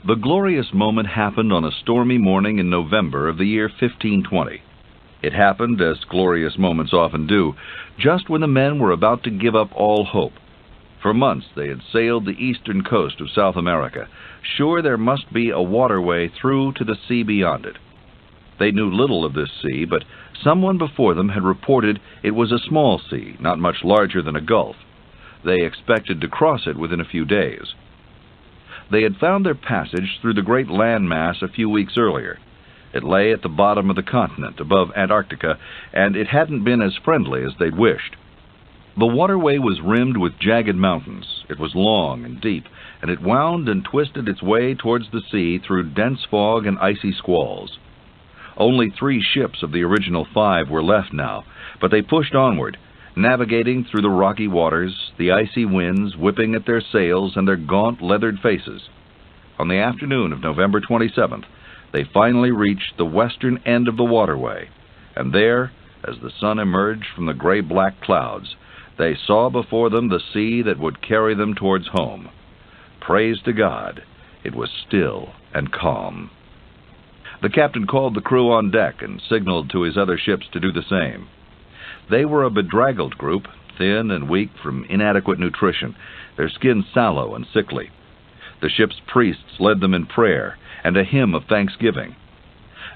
The glorious moment happened on a stormy morning in November of the year 1520. It happened, as glorious moments often do, just when the men were about to give up all hope. For months they had sailed the eastern coast of South America, sure there must be a waterway through to the sea beyond it. They knew little of this sea, but someone before them had reported it was a small sea, not much larger than a gulf. They expected to cross it within a few days. They had found their passage through the great land mass a few weeks earlier. It lay at the bottom of the continent, above Antarctica, and it hadn't been as friendly as they'd wished. The waterway was rimmed with jagged mountains. It was long and deep, and it wound and twisted its way towards the sea through dense fog and icy squalls. Only 3 ships of the original 5 were left now, but they pushed onward, navigating through the rocky waters, the icy winds whipping at their sails and their gaunt, leathered faces. On the afternoon of November 27th, they finally reached the western end of the waterway, and there, as the sun emerged from the gray-black clouds, they saw before them the sea that would carry them towards home. Praise to God, it was still and calm. The captain called the crew on deck and signaled to his other ships to do the same. They were a bedraggled group, thin and weak from inadequate nutrition, their skin sallow and sickly. The ship's priests led them in prayer and a hymn of thanksgiving.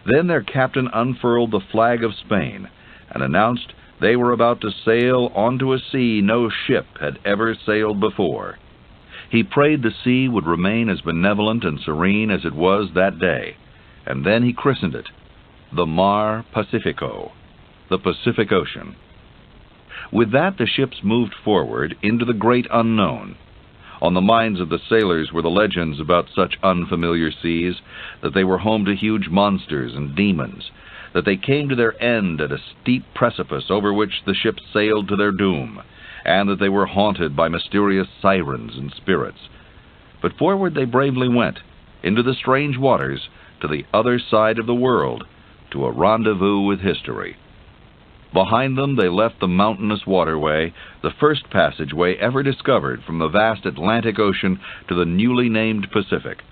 Then their captain unfurled the flag of Spain and announced they were about to sail onto a sea no ship had ever sailed before. He prayed the sea would remain as benevolent and serene as it was that day, and then he christened it the Mar Pacifico, the Pacific Ocean. With that, the ships moved forward into the great unknown. On the minds of the sailors were the legends about such unfamiliar seas, that they were home to huge monsters and demons, that they came to their end at a steep precipice over which the ships sailed to their doom, and that they were haunted by mysterious sirens and spirits. But forward they bravely went, into the strange waters, to the other side of the world, to a rendezvous with history. Behind them they left the mountainous waterway, the first passageway ever discovered from the vast Atlantic Ocean to the newly named Pacific.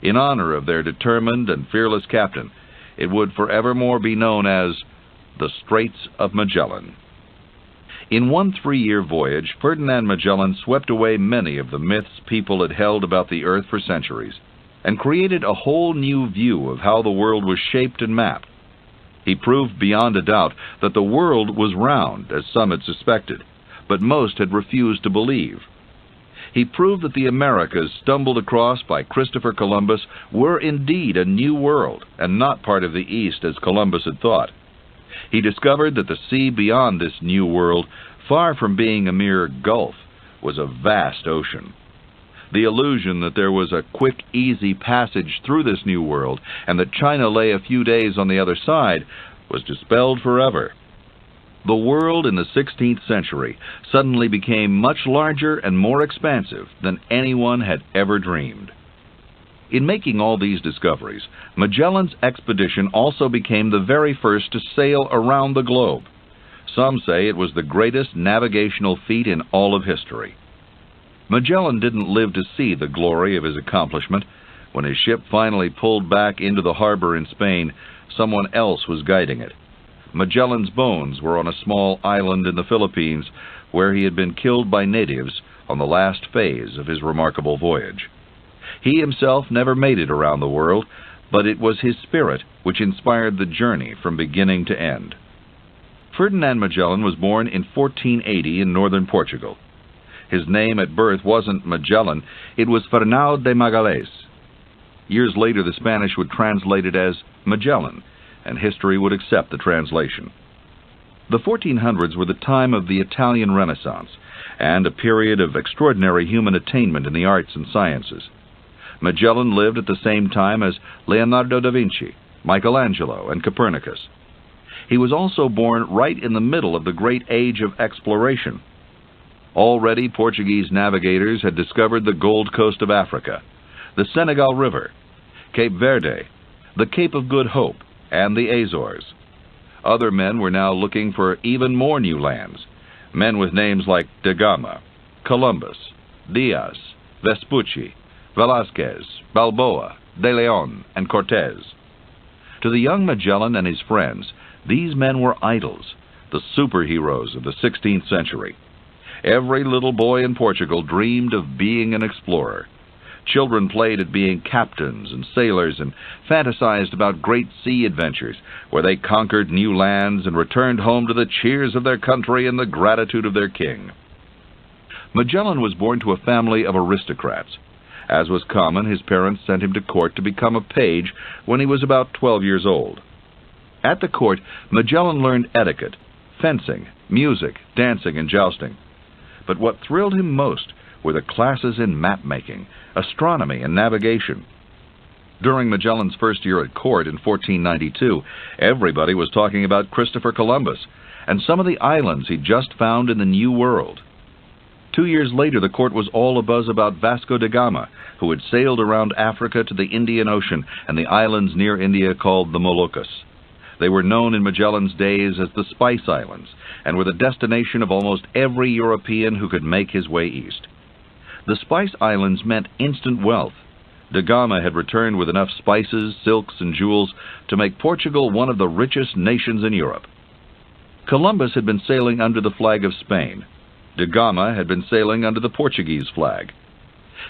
In honor of their determined and fearless captain, it would forevermore be known as the Straits of Magellan. In one 3-year voyage, Ferdinand Magellan swept away many of the myths people had held about the earth for centuries, and created a whole new view of how the world was shaped and mapped. He proved beyond a doubt that the world was round, as some had suspected, but most had refused to believe. He proved that the Americas stumbled across by Christopher Columbus were indeed a new world, and not part of the East as Columbus had thought. He discovered that the sea beyond this new world, far from being a mere gulf, was a vast ocean. The illusion that there was a quick, easy passage through this new world, and that China lay a few days on the other side, was dispelled forever. The world in the 16th century suddenly became much larger and more expansive than anyone had ever dreamed. In making all these discoveries, Magellan's expedition also became the very first to sail around the globe. Some say it was the greatest navigational feat in all of history. Magellan didn't live to see the glory of his accomplishment. When his ship finally pulled back into the harbor in Spain, someone else was guiding it. Magellan's bones were on a small island in the Philippines, where he had been killed by natives on the last phase of his remarkable voyage. He himself never made it around the world, but it was his spirit which inspired the journey from beginning to end. Ferdinand Magellan was born in 1480 in northern Portugal. His name at birth wasn't Magellan, it was Fernão de Magalhães. Years later, the Spanish would translate it as Magellan, and history would accept the translation. The 1400s were the time of the Italian Renaissance, and a period of extraordinary human attainment in the arts and sciences. Magellan lived at the same time as Leonardo da Vinci, Michelangelo, and Copernicus. He was also born right in the middle of the great age of exploration. Already, Portuguese navigators had discovered the Gold Coast of Africa, the Senegal River, Cape Verde, the Cape of Good Hope, and the Azores. Other men were now looking for even more new lands, men with names like da Gama, Columbus, Diaz, Vespucci, Velázquez, Balboa, De Leon, and Cortés. To the young Magellan and his friends, these men were idols, the superheroes of the 16th century. Every little boy in Portugal dreamed of being an explorer. Children played at being captains and sailors and fantasized about great sea adventures where they conquered new lands and returned home to the cheers of their country and the gratitude of their king. Magellan was born to a family of aristocrats. As was common, his parents sent him to court to become a page when he was about 12 years old. At the court, Magellan learned etiquette, fencing, music, dancing, and jousting. But what thrilled him most were the classes in map-making, astronomy, and navigation. During Magellan's first year at court in 1492, everybody was talking about Christopher Columbus and some of the islands he'd just found in the New World. 2 years later, the court was all abuzz about Vasco da Gama, who had sailed around Africa to the Indian Ocean and the islands near India called the Moluccas. They were known in Magellan's days as the Spice Islands, and were the destination of almost every European who could make his way east. The Spice Islands meant instant wealth. Da Gama had returned with enough spices, silks, and jewels to make Portugal one of the richest nations in Europe. Columbus had been sailing under the flag of Spain. Da Gama had been sailing under the Portuguese flag.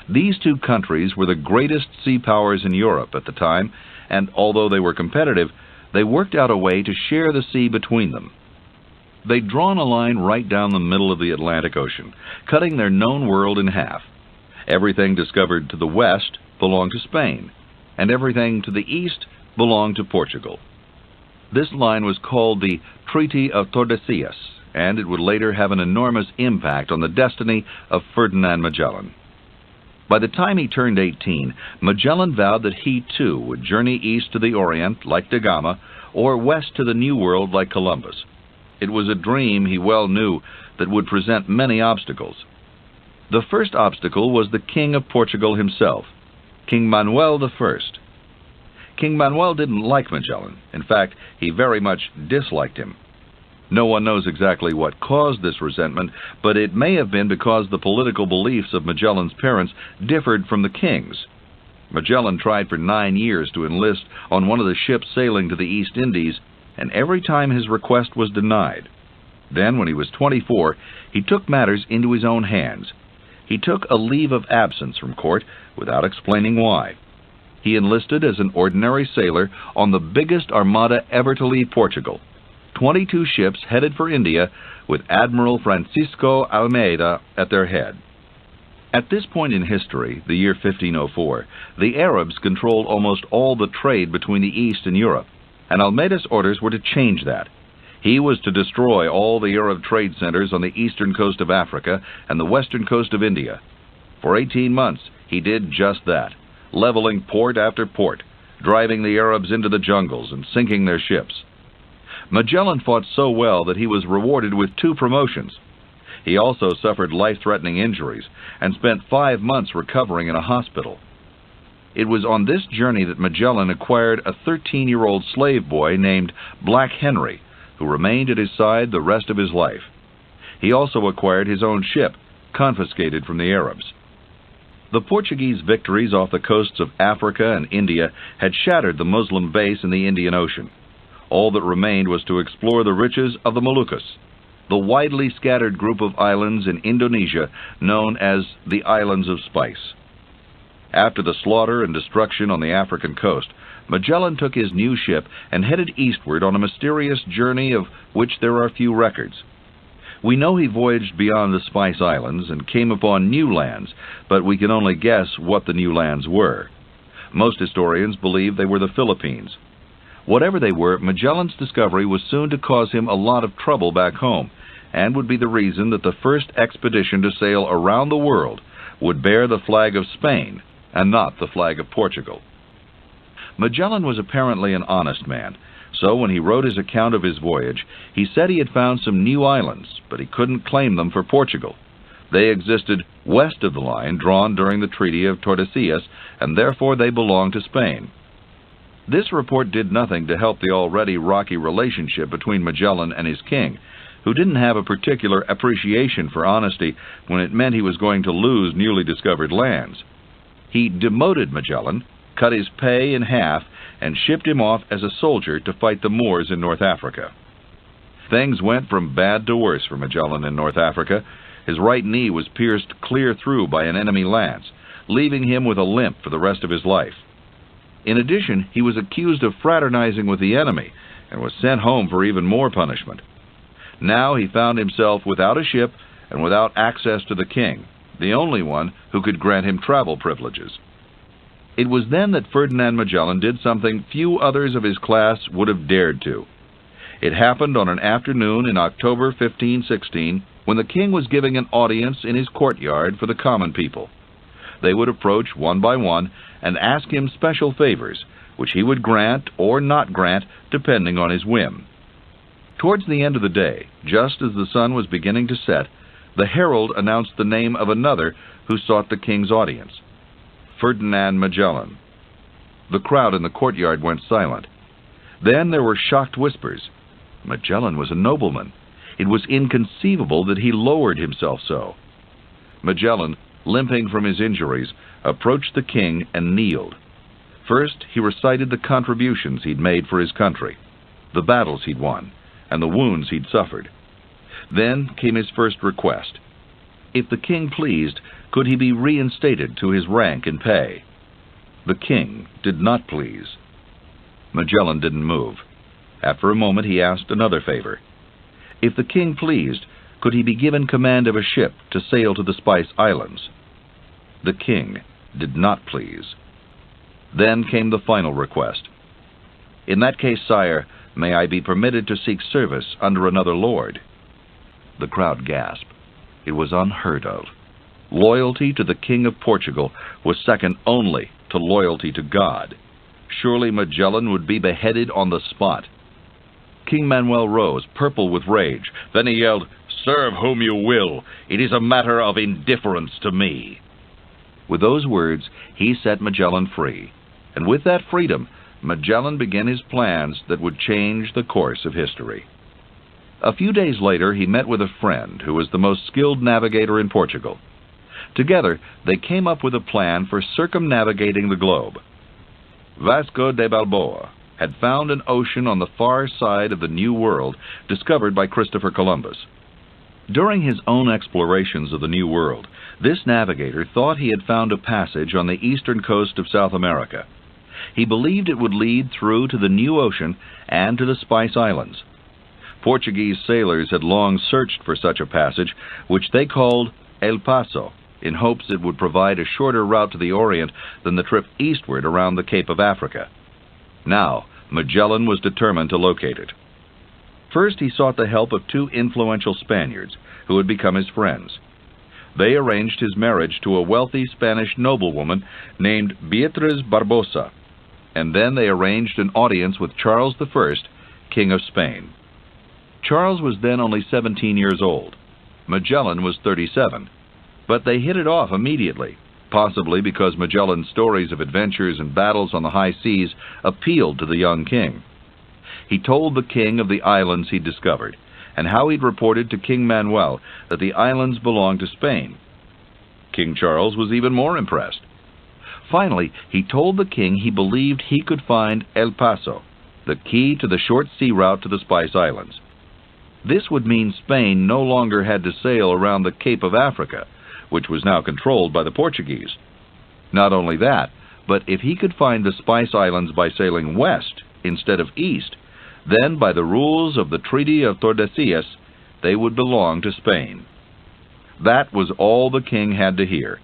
These two countries were the greatest sea powers in Europe at the time, and although they were competitive, they worked out a way to share the sea between them. They'd drawn a line right down the middle of the Atlantic Ocean, cutting their known world in half. Everything discovered to the west belonged to Spain, and everything to the east belonged to Portugal. This line was called the Treaty of Tordesillas, and it would later have an enormous impact on the destiny of Ferdinand Magellan. By the time he turned 18, Magellan vowed that he too would journey east to the Orient like Da Gama, or west to the New World like Columbus. It was a dream he well knew that would present many obstacles. The first obstacle was the King of Portugal himself, King Manuel I. King Manuel didn't like Magellan. In fact, he very much disliked him. No one knows exactly what caused this resentment, but it may have been because the political beliefs of Magellan's parents differed from the king's. Magellan tried for 9 years to enlist on one of the ships sailing to the East Indies, and every time his request was denied. Then, when he was 24, he took matters into his own hands. He took a leave of absence from court without explaining why. He enlisted as an ordinary sailor on the biggest armada ever to leave Portugal. 22 ships headed for India, with Admiral Francisco Almeida at their head. At this point in history, the year 1504, the Arabs controlled almost all the trade between the East and Europe, and Almeida's orders were to change that. He was to destroy all the Arab trade centers on the eastern coast of Africa and the western coast of India. For 18 months, he did just that, leveling port after port, driving the Arabs into the jungles and sinking their ships. Magellan fought so well that he was rewarded with 2 promotions. He also suffered life-threatening injuries and spent 5 months recovering in a hospital. It was on this journey that Magellan acquired a 13-year-old slave boy named Black Henry, who remained at his side the rest of his life. He also acquired his own ship, confiscated from the Arabs. The Portuguese victories off the coasts of Africa and India had shattered the Muslim base in the Indian Ocean. All that remained was to explore the riches of the Moluccas, the widely scattered group of islands in Indonesia known as the Islands of Spice. After the slaughter and destruction on the African coast, Magellan took his new ship and headed eastward on a mysterious journey of which there are few records. We know he voyaged beyond the Spice Islands and came upon new lands, but we can only guess what the new lands were. Most historians believe they were the Philippines. Whatever they were, Magellan's discovery was soon to cause him a lot of trouble back home, and would be the reason that the first expedition to sail around the world would bear the flag of Spain and not the flag of Portugal. Magellan was apparently an honest man, so when he wrote his account of his voyage, he said he had found some new islands, but he couldn't claim them for Portugal. They existed west of the line drawn during the Treaty of Tordesillas, and therefore they belonged to Spain. This report did nothing to help the already rocky relationship between Magellan and his king, who didn't have a particular appreciation for honesty when it meant he was going to lose newly discovered lands. He demoted Magellan, cut his pay in half, and shipped him off as a soldier to fight the Moors in North Africa. Things went from bad to worse for Magellan in North Africa. His right knee was pierced clear through by an enemy lance, leaving him with a limp for the rest of his life. In addition, he was accused of fraternizing with the enemy and was sent home for even more punishment. Now he found himself without a ship and without access to the king, the only one who could grant him travel privileges. It was then that Ferdinand Magellan did something few others of his class would have dared to. It happened on an afternoon in October 1516, when the king was giving an audience in his courtyard for the common people. They would approach one by one and ask him special favors, which he would grant or not grant depending on his whim. Towards the end of the day, just as the sun was beginning to set, the herald announced the name of another who sought the king's audience: Ferdinand Magellan. The crowd in the courtyard went silent. Then there were shocked whispers. Magellan was a nobleman. It was inconceivable that he lowered himself so. Magellan, limping from his injuries, approached the king and kneeled. First, he recited the contributions he'd made for his country, the battles he'd won, and the wounds he'd suffered. Then came his first request. If the king pleased, could he be reinstated to his rank and pay? The king did not please. Magellan didn't move. After a moment he asked another favor. If the king pleased, could he be given command of a ship to sail to the Spice Islands? The king did not please. Then came the final request. In that case, sire, may I be permitted to seek service under another lord? The crowd gasped. It was unheard of. Loyalty to the King of Portugal was second only to loyalty to God. Surely Magellan would be beheaded on the spot. King Manuel rose, purple with rage. Then he yelled, "Serve whom you will. It is a matter of indifference to me." With those words, he set Magellan free. And with that freedom, Magellan began his plans that would change the course of history. A few days later, he met with a friend who was the most skilled navigator in Portugal. Together, they came up with a plan for circumnavigating the globe. Vasco de Balboa had found an ocean on the far side of the New World discovered by Christopher Columbus. During his own explorations of the New World, this navigator thought he had found a passage on the eastern coast of South America. He believed it would lead through to the new ocean and to the Spice Islands. Portuguese sailors had long searched for such a passage, which they called El Paso, in hopes it would provide a shorter route to the Orient than the trip eastward around the Cape of Africa. Now, Magellan was determined to locate it. First, he sought the help of two influential Spaniards, who had become his friends. They arranged his marriage to a wealthy Spanish noblewoman named Beatriz Barbosa, and then they arranged an audience with Charles I, King of Spain. Charles was then only 17 years old. Magellan was 37, but they hit it off immediately, possibly because Magellan's stories of adventures and battles on the high seas appealed to the young king. He told the king of the islands he'd discovered, and how he'd reported to King Manuel that the islands belonged to Spain. King Charles was even more impressed. Finally, he told the king he believed he could find El Paso, the key to the short sea route to the Spice Islands. This would mean Spain no longer had to sail around the Cape of Africa, which was now controlled by the Portuguese. Not only that, but if he could find the Spice Islands by sailing west instead of east, then by the rules of the Treaty of Tordesillas, they would belong to Spain. That was all the king had to hear.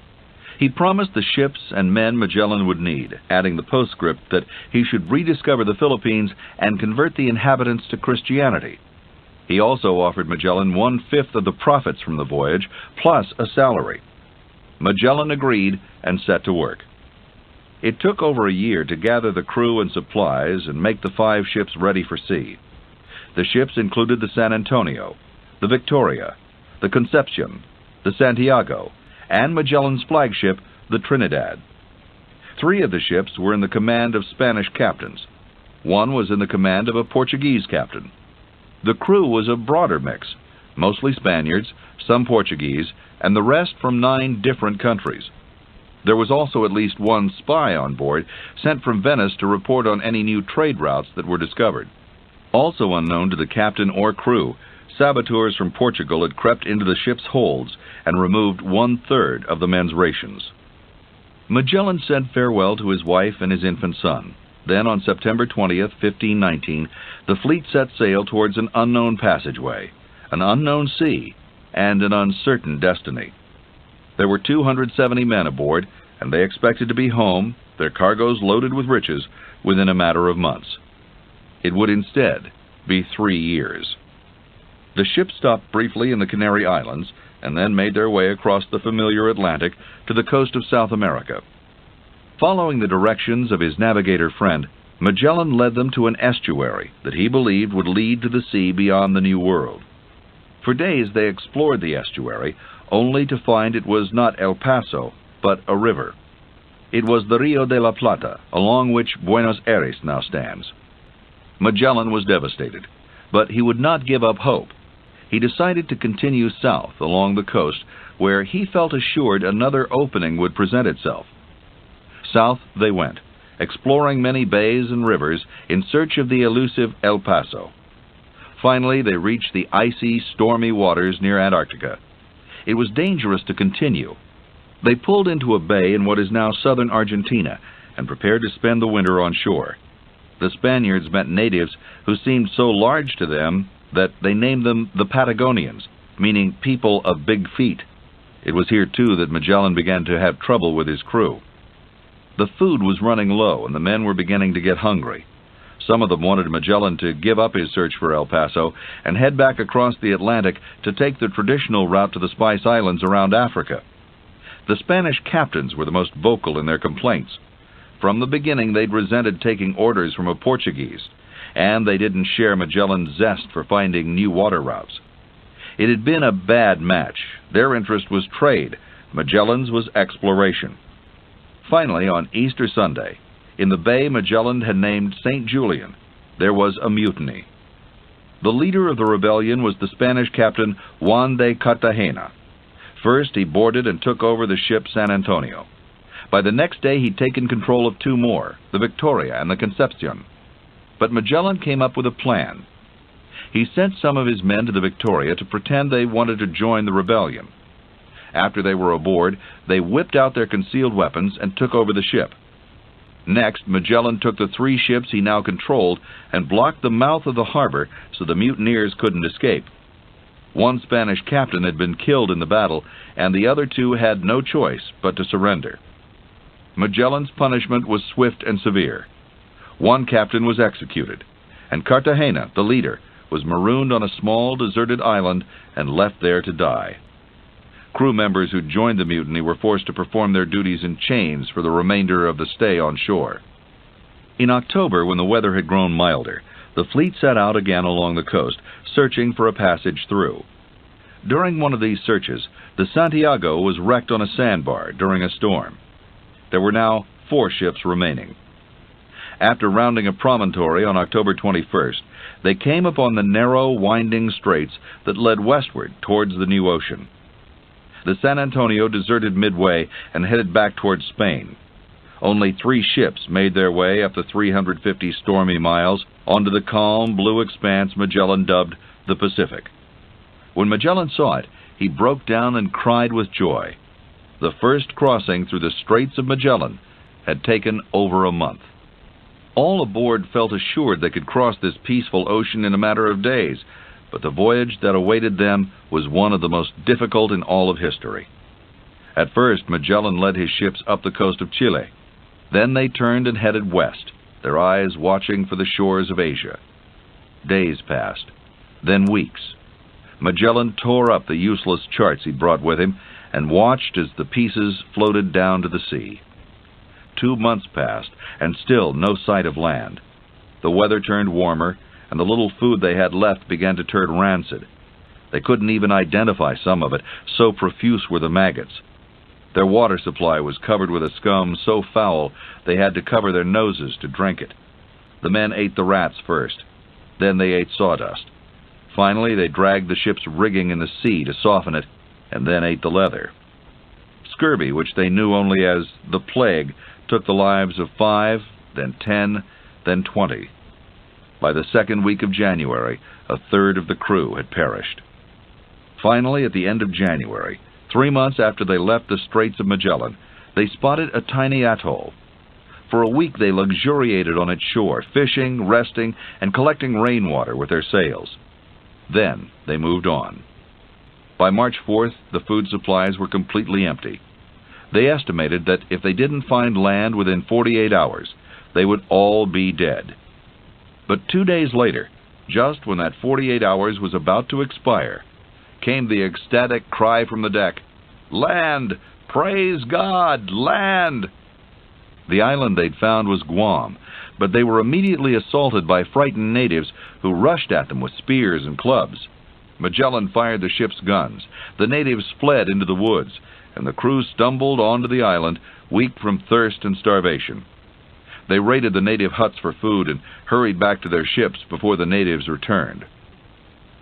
He promised the ships and men Magellan would need, adding the postscript that he should rediscover the Philippines and convert the inhabitants to Christianity. He also offered Magellan 1/5 of the profits from the voyage, plus a salary. Magellan agreed and set to work. It took over a year to gather the crew and supplies and make the 5 ships ready for sea. The ships included the San Antonio, the Victoria, the Concepcion, the Santiago, and Magellan's flagship, the Trinidad. 3 of the ships were in the command of Spanish captains. 1 was in the command of a Portuguese captain. The crew was a broader mix, mostly Spaniards, some Portuguese, and the rest from 9 different countries. There was also at least one spy on board, sent from Venice to report on any new trade routes that were discovered. Also unknown to the captain or crew, saboteurs from Portugal had crept into the ship's holds and removed 1/3 of the men's rations. Magellan said farewell to his wife and his infant son. Then, on September 20th, 1519, the fleet set sail towards an unknown passageway, an unknown sea, and an uncertain destiny. There were 270 men aboard, and they expected to be home, their cargoes loaded with riches, within a matter of months. It would instead be 3 years. The ship stopped briefly in the Canary Islands, and then made their way across the familiar Atlantic to the coast of South America. Following the directions of his navigator friend, Magellan led them to an estuary that he believed would lead to the sea beyond the New World. For days they explored the estuary, only to find it was not El Paso, but a river. It was the Rio de la Plata, along which Buenos Aires now stands. Magellan was devastated, but he would not give up hope. He decided to continue south along the coast, where he felt assured another opening would present itself. South they went, exploring many bays and rivers in search of the elusive El Paso. Finally, they reached the icy, stormy waters near Antarctica. It was dangerous to continue. They pulled into a bay in what is now southern Argentina and prepared to spend the winter on shore. The Spaniards met natives who seemed so large to them that they named them the Patagonians, meaning people of big feet. It was here, too, that Magellan began to have trouble with his crew. The food was running low, and the men were beginning to get hungry. Some of them wanted Magellan to give up his search for El Paso and head back across the Atlantic to take the traditional route to the Spice Islands around Africa. The Spanish captains were the most vocal in their complaints. From the beginning, they'd resented taking orders from a Portuguese, and they didn't share Magellan's zest for finding new water routes. It had been a bad match. Their interest was trade. Magellan's was exploration. Finally, on Easter Sunday, in the bay Magellan had named St. Julian, there was a mutiny. The leader of the rebellion was the Spanish captain Juan de Cartagena. First, he boarded and took over the ship San Antonio. By the next day, he'd taken control of 2 more, the Victoria and the Concepcion. But Magellan came up with a plan. He sent some of his men to the Victoria to pretend they wanted to join the rebellion. After they were aboard, they whipped out their concealed weapons and took over the ship. Next, Magellan took the 3 ships he now controlled and blocked the mouth of the harbor so the mutineers couldn't escape. One Spanish captain had been killed in the battle, and the other 2 had no choice but to surrender. Magellan's punishment was swift and severe. One captain was executed, and Cartagena, the leader, was marooned on a small deserted island and left there to die. Crew members who joined the mutiny were forced to perform their duties in chains for the remainder of the stay on shore. In October, when the weather had grown milder, the fleet set out again along the coast, searching for a passage through. During one of these searches, the Santiago was wrecked on a sandbar during a storm. There were now 4 ships remaining. After rounding a promontory on October 21st, they came upon the narrow, winding straits that led westward towards the new ocean. The San Antonio deserted midway and headed back towards Spain. Only 3 ships made their way up the 350 stormy miles onto the calm, blue expanse Magellan dubbed the Pacific. When Magellan saw it, he broke down and cried with joy. The first crossing through the Straits of Magellan had taken over a month. All aboard felt assured they could cross this peaceful ocean in a matter of days, but the voyage that awaited them was one of the most difficult in all of history. At first, Magellan led his ships up the coast of Chile. Then they turned and headed west, their eyes watching for the shores of Asia. Days passed, then weeks. Magellan tore up the useless charts he'd brought with him and watched as the pieces floated down to the sea. 2 months passed, and still no sight of land. The weather turned warmer, and the little food they had left began to turn rancid. They couldn't even identify some of it, so profuse were the maggots. Their water supply was covered with a scum so foul they had to cover their noses to drink it. The men ate the rats first. Then they ate sawdust. Finally, they dragged the ship's rigging in the sea to soften it, and then ate the leather. Scurvy, which they knew only as the plague, took the lives of 5, then 10, then 20. By the second week of January, a third of the crew had perished. Finally, at the end of January, 3 months after they left the Straits of Magellan, they spotted a tiny atoll. For a week they luxuriated on its shore, fishing, resting, and collecting rainwater with their sails. Then they moved on. By March 4th, the food supplies were completely empty. They estimated that if they didn't find land within 48 hours, they would all be dead. But 2 days later, just when that 48 hours was about to expire, came the ecstatic cry from the deck, "Land! Praise God! Land!" The island they'd found was Guam, but they were immediately assaulted by frightened natives who rushed at them with spears and clubs. Magellan fired the ship's guns. The natives fled into the woods, and the crew stumbled onto the island, weak from thirst and starvation. They raided the native huts for food and hurried back to their ships before the natives returned.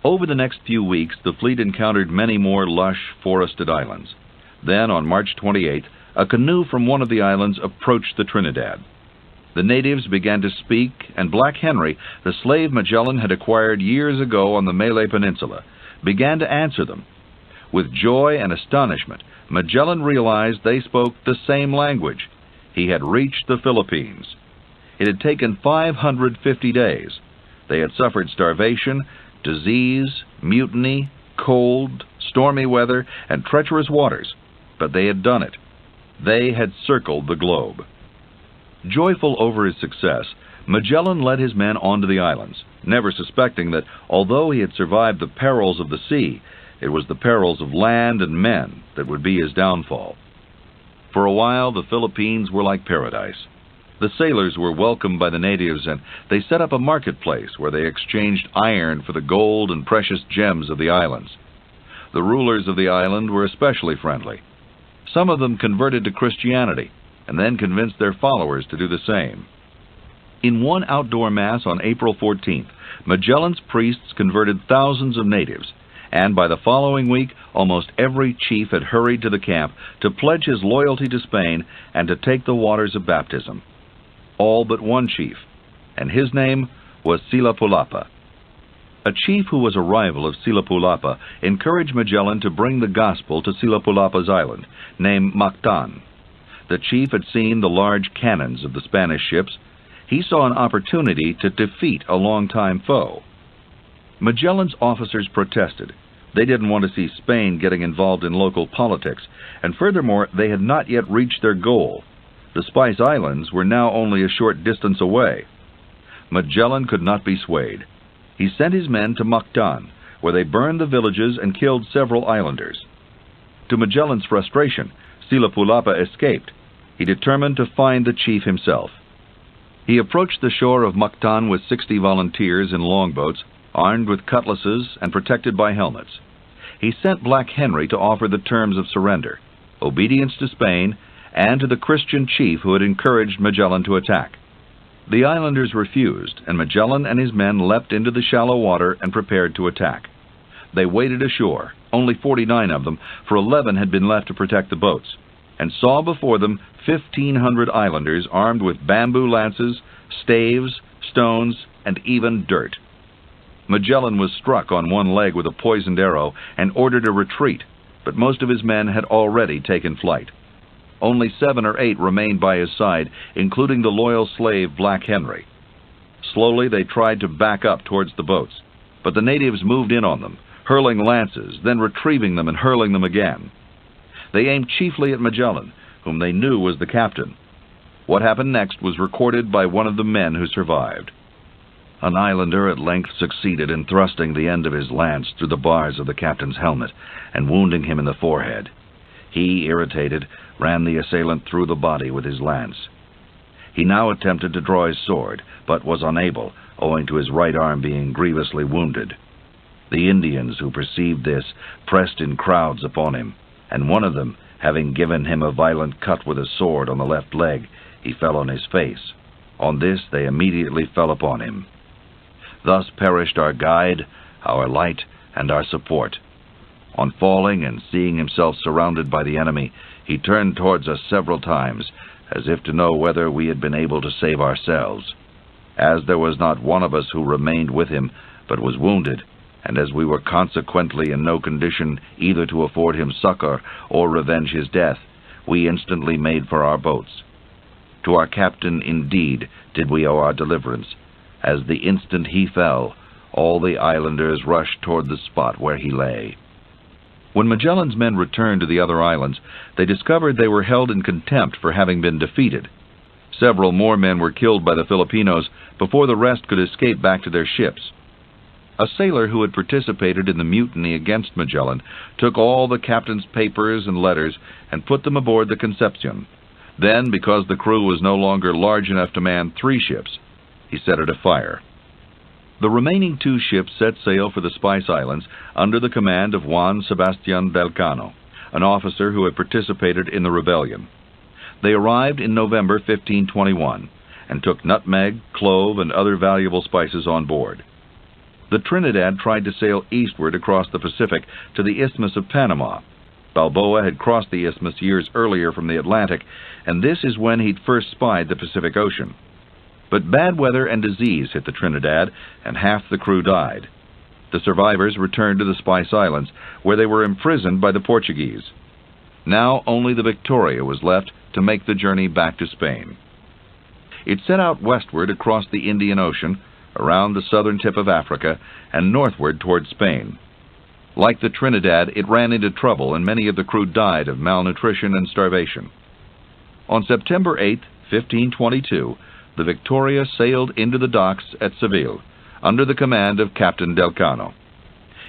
Over the next few weeks, the fleet encountered many more lush, forested islands. Then, on March 28th, a canoe from one of the islands approached the Trinidad. The natives began to speak, and Black Henry, the slave Magellan had acquired years ago on the Malay Peninsula, began to answer them. With joy and astonishment, Magellan realized they spoke the same language. He had reached the Philippines. It had taken 550 days. They had suffered starvation, disease, mutiny, cold, stormy weather, and treacherous waters, but they had done it. They had circled the globe. Joyful over his success, Magellan led his men onto the islands, never suspecting that although he had survived the perils of the sea, it was the perils of land and men that would be his downfall. For a while, the Philippines were like paradise. The sailors were welcomed by the natives, and they set up a marketplace where they exchanged iron for the gold and precious gems of the islands. The rulers of the island were especially friendly. Some of them converted to Christianity, and then convinced their followers to do the same. In one outdoor mass on April 14th, Magellan's priests converted thousands of natives, and by the following week, almost every chief had hurried to the camp to pledge his loyalty to Spain and to take the waters of baptism. All but one chief, and his name was Silapulapa. A chief who was a rival of Silapulapa encouraged Magellan to bring the gospel to Silapulapa's island, named Mactan. The chief had seen the large cannons of the Spanish ships. He saw an opportunity to defeat a longtime foe. Magellan's officers protested. They didn't want to see Spain getting involved in local politics, and furthermore, they had not yet reached their goal. The Spice Islands were now only a short distance away. Magellan could not be swayed. He sent his men to Mactan, where they burned the villages and killed several islanders. To Magellan's frustration, Silapulapa escaped. He determined to find the chief himself. He approached the shore of Mactan with 60 volunteers in longboats, armed with cutlasses and protected by helmets. He sent Black Henry to offer the terms of surrender, obedience to Spain, and to the Christian chief who had encouraged Magellan to attack. The islanders refused, and Magellan and his men leapt into the shallow water and prepared to attack. They waded ashore, only 49 of them, for 11 had been left to protect the boats, and saw before them 1,500 islanders armed with bamboo lances, staves, stones, and even dirt. Magellan was struck on one leg with a poisoned arrow and ordered a retreat, but most of his men had already taken flight. Only 7 or 8 remained by his side, including the loyal slave Black Henry. Slowly they tried to back up towards the boats, but the natives moved in on them, hurling lances, then retrieving them and hurling them again. They aimed chiefly at Magellan, whom they knew was the captain. What happened next was recorded by one of the men who survived. An islander at length succeeded in thrusting the end of his lance through the bars of the captain's helmet and wounding him in the forehead. He, irritated, ran the assailant through the body with his lance. He now attempted to draw his sword, but was unable, owing to his right arm being grievously wounded. The Indians, who perceived this, pressed in crowds upon him, and one of them, having given him a violent cut with a sword on the left leg, he fell on his face. On this they immediately fell upon him. Thus perished our guide, our light, and our support. On falling and seeing himself surrounded by the enemy, He turned towards us several times, as if to know whether we had been able to save ourselves. As there was not one of us who remained with him, but was wounded, and as we were consequently in no condition either to afford him succor or revenge his death, we instantly made for our boats. To our captain, indeed, did we owe our deliverance, as the instant he fell, all the islanders rushed toward the spot where he lay. When Magellan's men returned to the other islands, they discovered they were held in contempt for having been defeated. Several more men were killed by the Filipinos before the rest could escape back to their ships. A sailor who had participated in the mutiny against Magellan took all the captain's papers and letters and put them aboard the Concepcion. Then, because the crew was no longer large enough to man 3 ships, he set it afire. The remaining 2 ships set sail for the Spice Islands under the command of Juan Sebastian Elcano, an officer who had participated in the rebellion. They arrived in November 1521 and took nutmeg, clove, and other valuable spices on board. The Trinidad tried to sail eastward across the Pacific to the Isthmus of Panama. Balboa had crossed the isthmus years earlier from the Atlantic, and this is when he'd first spied the Pacific Ocean. But bad weather and disease hit the Trinidad, and half the crew died. The survivors returned to the Spice Islands, where they were imprisoned by the Portuguese. Now only the Victoria was left to make the journey back to Spain. It set out westward across the Indian Ocean, around the southern tip of Africa, and northward toward Spain. Like the Trinidad, it ran into trouble, and many of the crew died of malnutrition and starvation. On September 8, 1522, the Victoria sailed into the docks at Seville, under the command of Captain Elcano.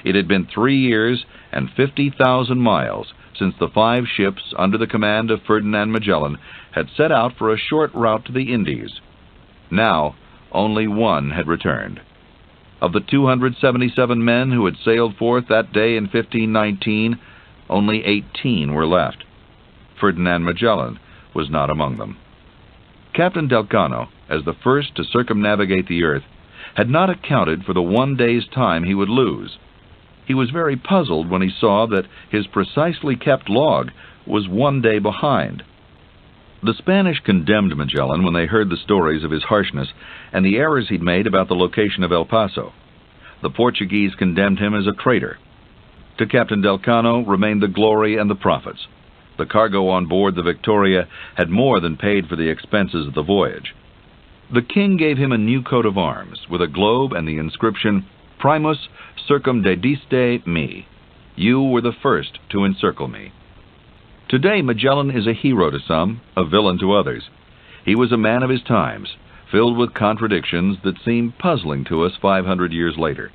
It had been 3 years and 50,000 miles since the 5 ships under the command of Ferdinand Magellan had set out for a short route to the Indies. Now, only 1 had returned. Of the 277 men who had sailed forth that day in 1519, only 18 were left. Ferdinand Magellan was not among them. Captain Elcano, as the first to circumnavigate the earth, had not accounted for the 1 day's time he would lose. He was very puzzled when he saw that his precisely kept log was 1 day behind. The Spanish condemned Magellan when they heard the stories of his harshness and the errors he'd made about the location of El Paso. The Portuguese condemned him as a traitor. To Captain Elcano remained the glory and the profits. The cargo on board the Victoria had more than paid for the expenses of the voyage. The king gave him a new coat of arms, with a globe and the inscription, Primus circumdediste me. You were the first to encircle me. Today Magellan is a hero to some, a villain to others. He was a man of his times, filled with contradictions that seem puzzling to us 500 years later.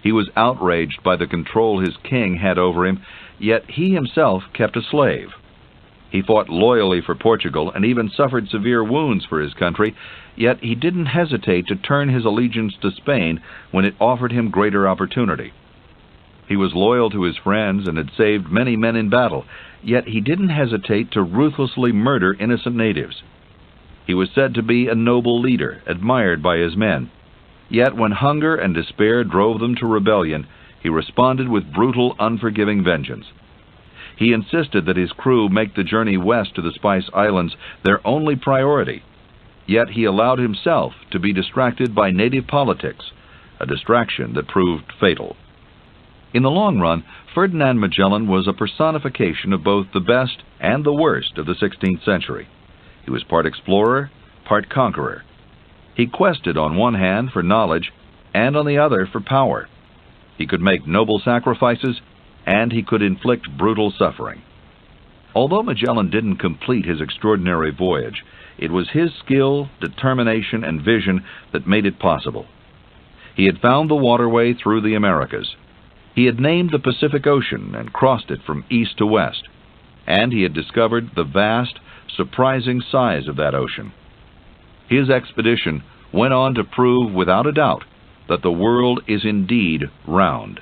He was outraged by the control his king had over him, yet he himself kept a slave. He fought loyally for Portugal and even suffered severe wounds for his country, yet he didn't hesitate to turn his allegiance to Spain when it offered him greater opportunity. He was loyal to his friends and had saved many men in battle, yet he didn't hesitate to ruthlessly murder innocent natives. He was said to be a noble leader, admired by his men. Yet when hunger and despair drove them to rebellion, he responded with brutal, unforgiving vengeance. He insisted that his crew make the journey west to the Spice Islands their only priority, yet he allowed himself to be distracted by native politics, a distraction that proved fatal. In the long run, Ferdinand Magellan was a personification of both the best and the worst of the 16th century. He was part explorer, part conqueror. He quested on one hand for knowledge, and on the other for power. He could make noble sacrifices, and he could inflict brutal suffering. Although Magellan didn't complete his extraordinary voyage, it was his skill, determination, and vision that made it possible. He had found the waterway through the Americas. He had named the Pacific Ocean and crossed it from east to west, and he had discovered the vast, surprising size of that ocean. His expedition went on to prove without a doubt that the world is indeed round.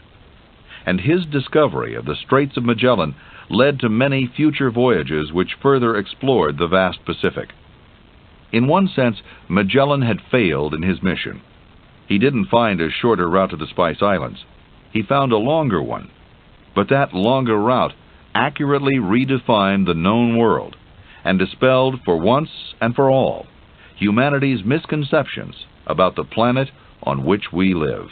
And his discovery of the Straits of Magellan led to many future voyages which further explored the vast Pacific. In one sense, Magellan had failed in his mission. He didn't find a shorter route to the Spice Islands. He found a longer one. But that longer route accurately redefined the known world and dispelled for once and for all humanity's misconceptions about the planet on which we live.